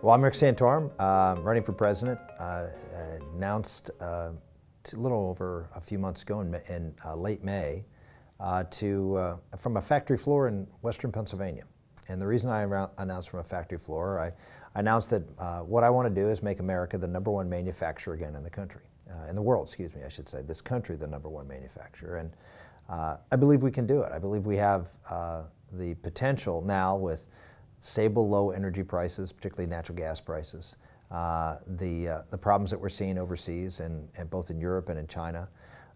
Well, I'm Rick Santorum, running for president. Announced a little over a few months ago in late May from a factory floor in western Pennsylvania. And the reason I announced from a factory floor, I announced that what I want to do is make America the #1 manufacturer again in the country, in the world, excuse me, I should say, this country the #1 manufacturer. And I believe we can do it. I believe we have the potential now with stable low energy prices, particularly natural gas prices, the problems that we're seeing overseas and both in Europe and in China,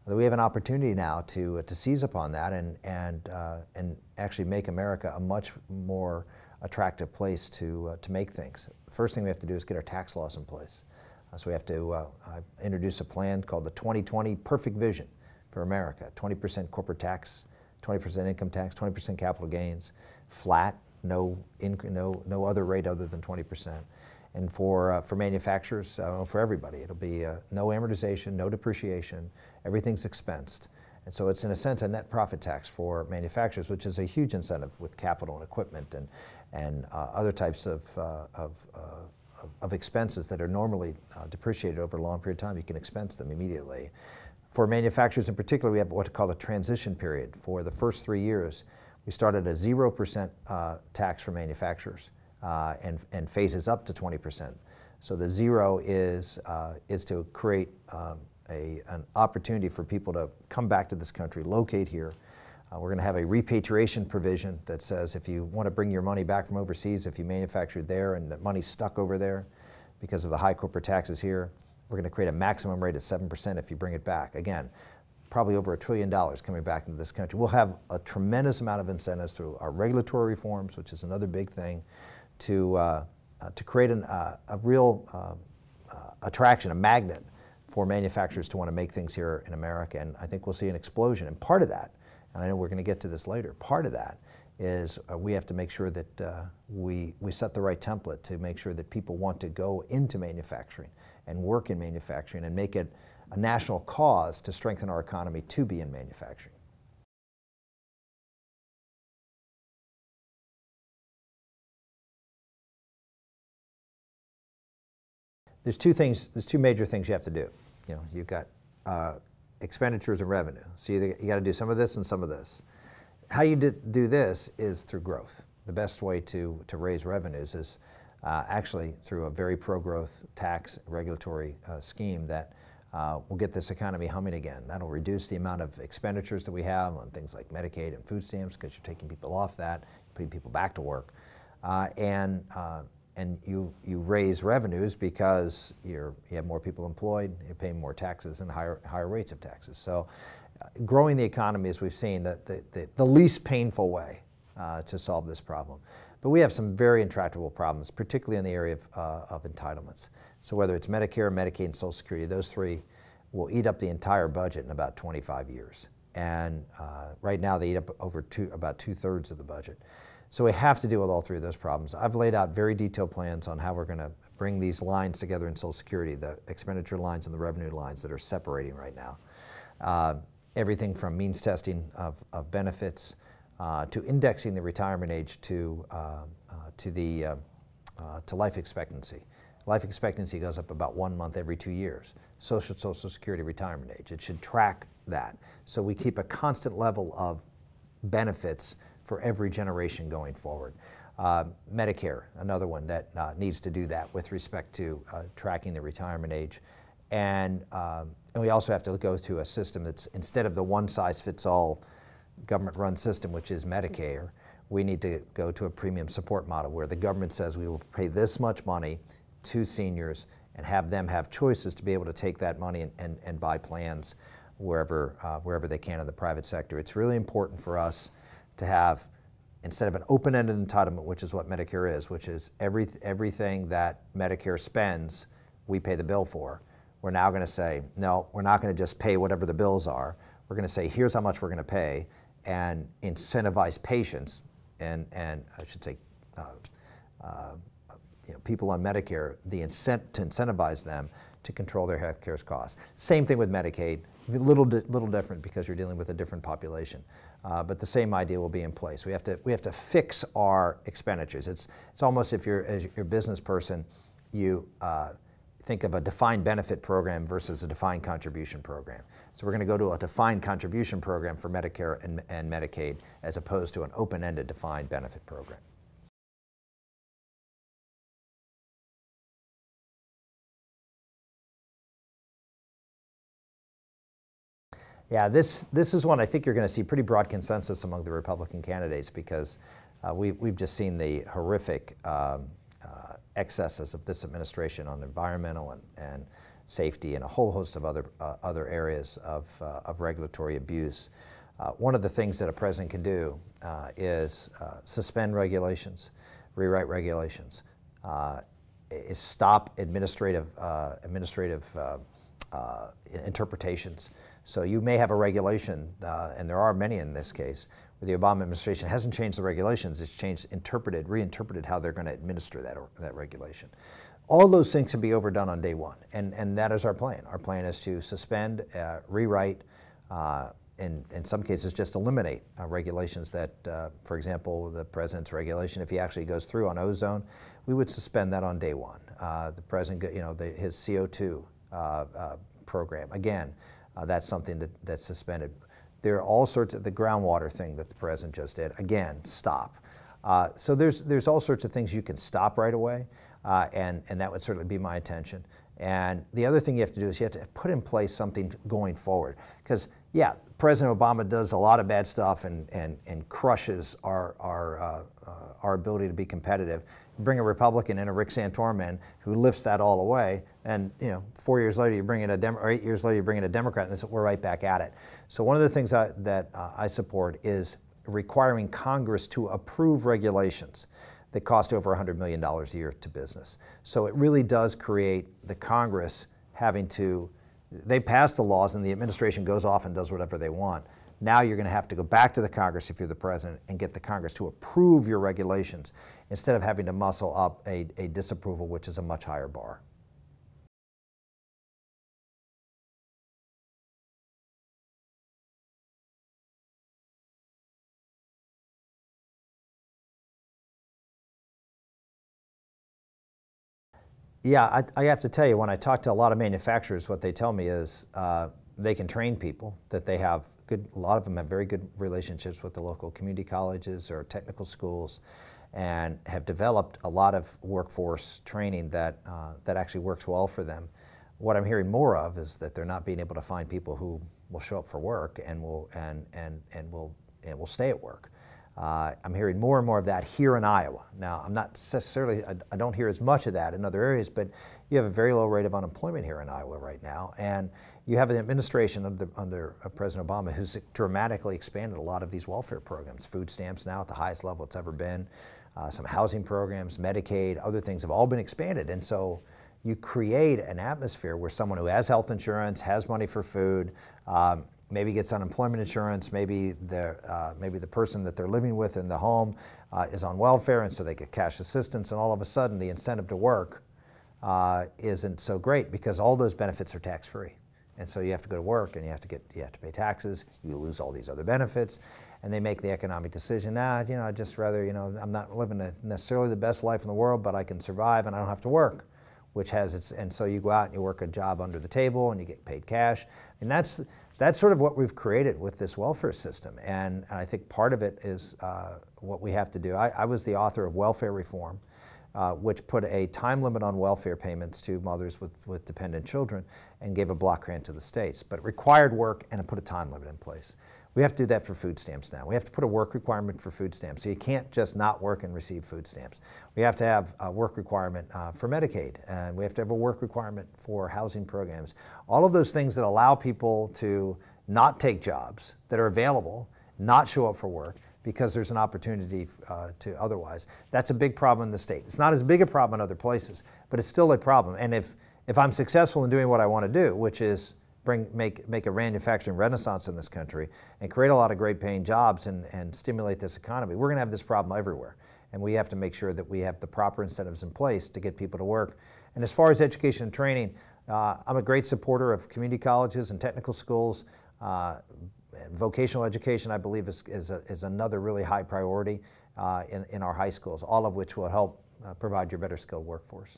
that we have an opportunity now to seize upon that and actually make America a much more attractive place to make things. The first thing we have to do is get our tax laws in place. So we have to introduce a plan called the 2020 Perfect Vision for America. 20% corporate tax, 20% income tax, 20% capital gains, flat, no other rate other than 20%. And for manufacturers, for everybody, it'll be no amortization, no depreciation, everything's expensed. And so it's in a sense a net profit tax for manufacturers, which is a huge incentive with capital and equipment and other types of expenses that are normally depreciated over a long period of time. You can expense them immediately. For manufacturers in particular, we have what's called a transition period. For the first 3 years, we started a 0% tax for manufacturers and phases up to 20%. So the 0 is to create an opportunity for people to come back to this country, locate here. We're going to have a repatriation provision that says if you want to bring your money back from overseas, if you manufactured there and the money's stuck over there because of the high corporate taxes here, we're going to create a maximum rate of 7% if you bring it back. Again, probably over $1 trillion coming back into this country. We'll have a tremendous amount of incentives through our regulatory reforms, which is another big thing, to create a real attraction, a magnet for manufacturers to want to make things here in America. And I think we'll see an explosion. And part of that, and I know we're going to get to this later, part of that is we have to make sure that we set the right template to make sure that people want to go into manufacturing and work in manufacturing and make it a national cause to strengthen our economy to be in manufacturing. There's two major things you have to do. You know, you've got expenditures and revenue. So you got to do some of this and some of this. How you do this is through growth. The best way to raise revenues is actually through a very pro-growth tax regulatory scheme that will get this economy humming again. That'll reduce the amount of expenditures that we have on things like Medicaid and food stamps because you're taking people off that, putting people back to work. And you raise revenues because you have more people employed, you're paying more taxes and higher rates of taxes. So growing the economy, as we've seen, the least painful way to solve this problem. But we have some very intractable problems, particularly in the area of entitlements. So whether it's Medicare, Medicaid, and Social Security, those three will eat up the entire budget in about 25 years. And right now they eat up about 2/3 of the budget. So we have to deal with all three of those problems. I've laid out very detailed plans on how we're going to bring these lines together in Social Security, the expenditure lines and the revenue lines that are separating right now. Everything from means testing of benefits to indexing the retirement age to life expectancy. Life expectancy goes up about 1 month every 2 years. Social Security retirement age, it should track that. So we keep a constant level of benefits for every generation going forward. Medicare, another one that needs to do that with respect to tracking the retirement age. And we also have to go to a system that's, instead of the one-size-fits-all government-run system, which is Medicare, we need to go to a premium support model where the government says we will pay this much money to seniors and have them have choices to be able to take that money and buy plans wherever they can in the private sector. It's really important for us to have, instead of an open-ended entitlement, which is what Medicare is, which is everything that Medicare spends, we pay the bill for. We're now going to say, no, we're not going to just pay whatever the bills are. We're going to say, here's how much we're going to pay, and incentivize patients, and I should say people on Medicare, to incentivize them to control their health care costs. Same thing with Medicaid, a little different because you're dealing with a different population. but the same idea will be in place. We have to fix our expenditures. It's almost, if you're a business person, you think of a defined benefit program versus a defined contribution program. So we're going to go to a defined contribution program for Medicare and Medicaid as opposed to an open-ended defined benefit program. Yeah, this is one I think you're going to see pretty broad consensus among the Republican candidates, because we've just seen the horrific excesses of this administration on environmental and safety and a whole host of other areas of regulatory abuse. One of the things that a president can do is suspend regulations, rewrite regulations, is stop administrative interpretations. So you may have a regulation, and there are many in this case, where the Obama administration hasn't changed the regulations, it's reinterpreted how they're going to administer that regulation. All those things can be overdone on day one, and that is our plan. Our plan is to suspend, rewrite, in some cases just eliminate regulations that, for example, the president's regulation, if he actually goes through on ozone, we would suspend that on day one. The president, his CO2 program, again, that's something that's suspended. There are all sorts of, the groundwater thing that the president just did, again, stop. So there's all sorts of things you can stop right away, and that would certainly be my intention. And the other thing you have to do is you have to put in place something going forward. Because, yeah, President Obama does a lot of bad stuff and crushes our ability to be competitive. Bring a Republican and a Rick Santorum in who lifts that all away, and 4 years later you bring in or 8 years later you bring in a Democrat, and we're right back at it. So one of the things that I support is requiring Congress to approve regulations that cost over $100 million a year to business. So it really does create the Congress having to, they pass the laws and the administration goes off and does whatever they want. Now you're going to have to go back to the Congress if you're the president and get the Congress to approve your regulations instead of having to muscle up a disapproval, which is a much higher bar. Yeah, I have to tell you, when I talk to a lot of manufacturers, what they tell me is they can train people, that they have a lot of them have very good relationships with the local community colleges or technical schools, and have developed a lot of workforce training that actually works well for them. What I'm hearing more of is that they're not being able to find people who will show up for work and will stay at work. I'm hearing more and more of that here in Iowa. Now, I'm not necessarily, I don't hear as much of that in other areas, but you have a very low rate of unemployment here in Iowa right now, and you have an administration under President Obama who's dramatically expanded a lot of these welfare programs. Food stamps now at the highest level it's ever been. Some housing programs, Medicaid, other things have all been expanded, and so you create an atmosphere where someone who has health insurance, has money for food, maybe gets unemployment insurance, maybe the person that they're living with in the home is on welfare, and so they get cash assistance, and all of a sudden the incentive to work isn't so great because all those benefits are tax-free. And so you have to go to work and you have to pay taxes, you lose all these other benefits, and they make the economic decision, I'd just rather, I'm not living necessarily the best life in the world, but I can survive and I don't have to work, which has its, and so you go out and you work a job under the table and you get paid cash. And that's sort of what we've created with this welfare system. And I think part of it is what we have to do. I was the author of Welfare Reform, which put a time limit on welfare payments to mothers with dependent children and gave a block grant to the states. But it required work and it put a time limit in place. We have to do that for food stamps now. We have to put a work requirement for food stamps. So you can't just not work and receive food stamps. We have to have a work requirement for Medicaid, and we have to have a work requirement for housing programs. All of those things that allow people to not take jobs that are available, not show up for work, because there's an opportunity to otherwise. That's a big problem in the state. It's not as big a problem in other places, but it's still a problem. And if I'm successful in doing what I want to do, which is make a manufacturing renaissance in this country and create a lot of great paying jobs and stimulate this economy, we're going to have this problem everywhere. And we have to make sure that we have the proper incentives in place to get people to work. And as far as education and training, I'm a great supporter of community colleges and technical schools. vocational education, I believe, is another really high priority in our high schools, all of which will help provide your better skilled workforce.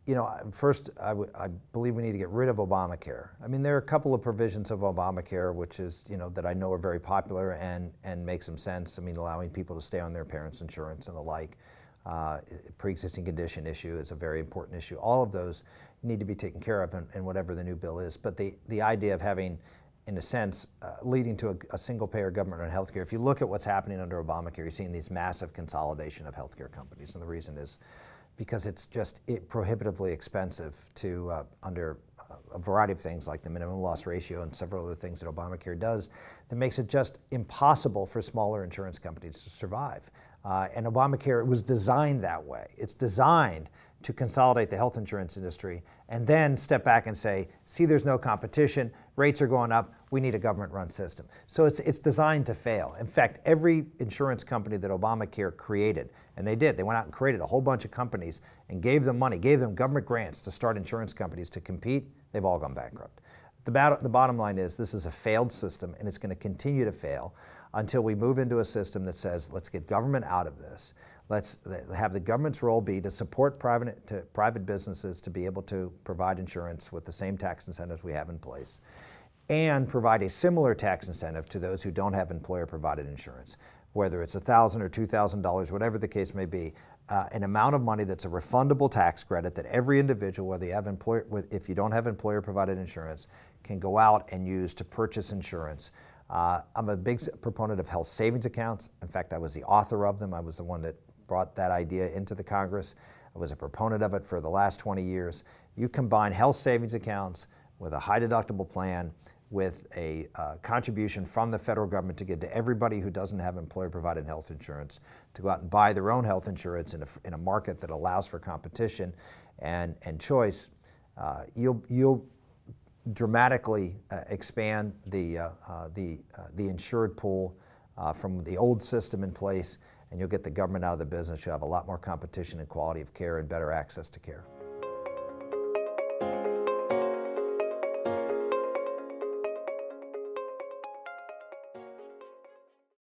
You know, first, I believe we need to get rid of Obamacare. I mean, there are a couple of provisions of Obamacare, which is, you know, that I know are very popular and make some sense. I mean, allowing people to stay on their parents' insurance and the like. Pre-existing condition issue is a very important issue. All of those need to be taken care of in whatever the new bill is. But the idea of having, in a sense, leading to a single-payer government on healthcare. If you look at what's happening under Obamacare, you're seeing these massive consolidation of healthcare companies, and the reason is because it's just prohibitively expensive to, under a variety of things like the minimum loss ratio and several other things that Obamacare does, that makes it just impossible for smaller insurance companies to survive. And Obamacare was designed that way. It's designed to consolidate the health insurance industry and then step back and say, see, there's no competition, rates are going up, we need a government-run system. So it's designed to fail. In fact, every insurance company that Obamacare created, and they did, they went out and created a whole bunch of companies and gave them money, gave them government grants to start insurance companies to compete, they've all gone bankrupt. The bottom line is this is a failed system, and it's going to continue to fail until we move into a system that says, let's get government out of this. Let's have the government's role be to support private businesses to be able to provide insurance with the same tax incentives we have in place, and provide a similar tax incentive to those who don't have employer-provided insurance, whether it's $1,000 or $2,000, whatever the case may be, an amount of money that's a refundable tax credit that every individual, whether you have if you don't have employer-provided insurance, can go out and use to purchase insurance. I'm a big proponent of health savings accounts. In fact, I was the author of them. I was the one that brought that idea into the Congress. I was a proponent of it for the last 20 years. You combine health savings accounts with a high deductible plan with a contribution from the federal government to get to everybody who doesn't have employer-provided health insurance to go out and buy their own health insurance in a market that allows for competition and choice. You'll dramatically expand the insured pool from the old system in place, and you'll get the government out of the business. You'll have a lot more competition and quality of care and better access to care.